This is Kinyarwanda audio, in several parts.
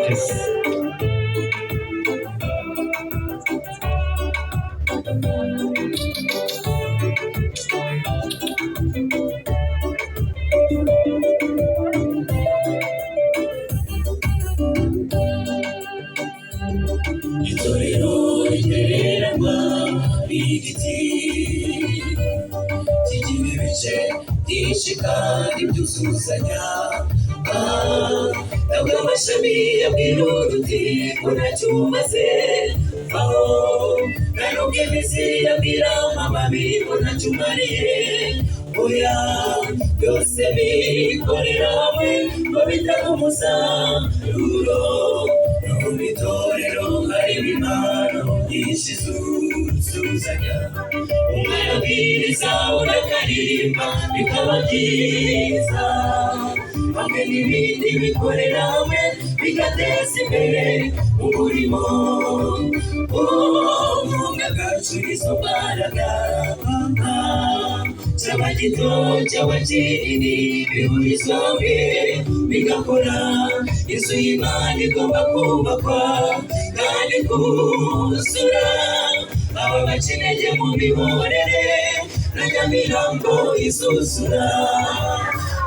Yes. Itorero ritereranywa igiti kigira ibice byinshi kandi byuzuzanya, ntabwo amashami yabwira uruti ngo ntacyo umaze vaho, nta nubwo imizi yabwira amababi ngo ntacyo umariye, oya byose bikorera hamwe ngo bitange umusaruro. No mu itorero harimo impano nyinshi zuzuzanya, umwe arabwiriza undi akaririmba bikaba byiza, hamwe n'ibindi bikorera hamwe bigateza imbere umurimo. Ubumwe bwacu nizo mbaraga, cyaba gito cyaba kinini bihurizwa hamwe bigakora inzu y'Imana igomba kubakwa kandi kuzura. Aba baca intege mu miborere na Nyamirambo izuzura.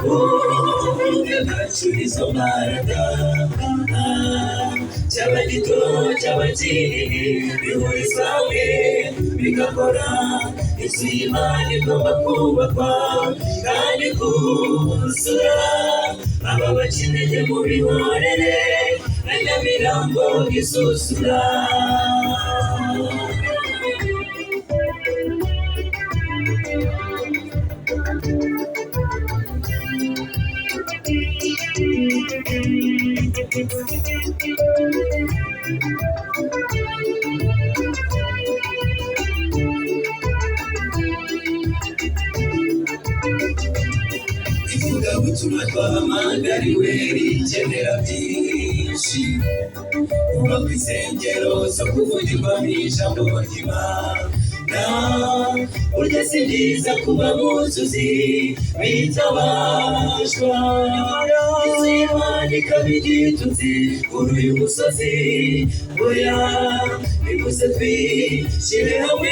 Ubumwe bwacu nizo mbaraga, cyaba gito cyaba kinini bihurizwa hamwe bigakora inzu y'Imana igomba kubakwa kandi kuzura. Aba baca intege mu miborere na Nyamirambo izuzura. Ivugabutumwa twahamagariwe rikenera byinshi, kuba ku insengero zo kuvugirwamo ijambo ry'Imana. Burya si byiza kuba mu nzuzi bitabashwa, inzu y'Imana ikaba igitutsi kuri uyu musozi. Oya nimuze twishyire hamwe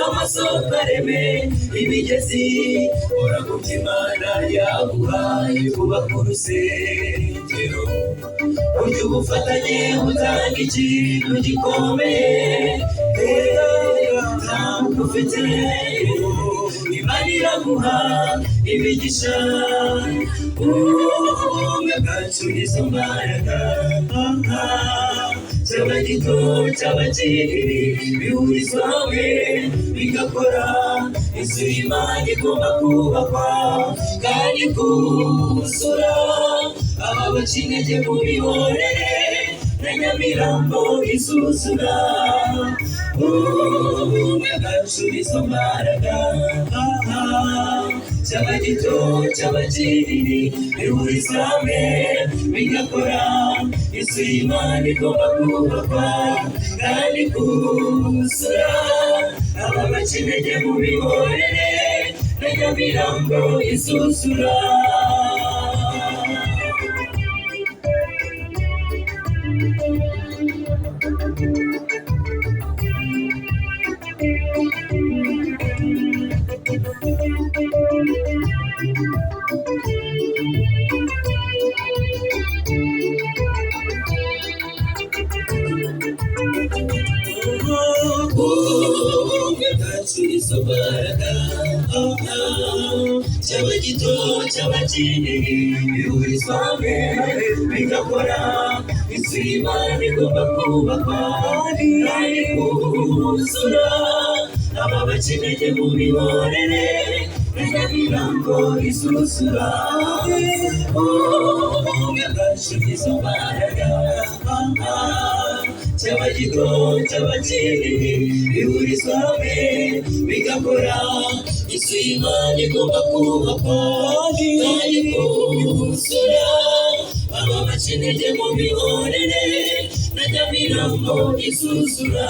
amasoko areme imigezi, ora ku by'Imana yaguhaye kubaka urusengero. Burya ubufatanye butanga ikintu gikomeye, ntabwo ufite Imana iraguha imigisha. Ubumwe bwacu nizo mbaraga, cyaba gito cyaba kinini bihurizwa hamwe bigakora inzu y'Imana igomba kubakwa kandi kuzura. Aba baca intege mu miborere na Nyamirambo izuzura. Ubumwe bwacu nizo mbaraga, cyaba gito cyaba kinini bihurizwa hamwe bigakora inzu y'Imana igomba kubakwa kandi kuzura. Aba baca intege mu miborere na Nyamirambo izuzura. Ubumwe bwacu nizo mbaraga, cyaba gito cyaba kinini bihurizwa hamwe bigakora inzu y'Imana igomba kubakwa kandi kuzura. Aba baca intege mu miborere na Nyamirambo izuzura. Ubumwe bwacu nizo mbaraga, cyaba gito cyaba kinini bihurizwa hamwe bigakora inzu y'Imana igomba kubakwa kandi kuzura. Aba baca intege mu miborere na Nyamirambo izuzura.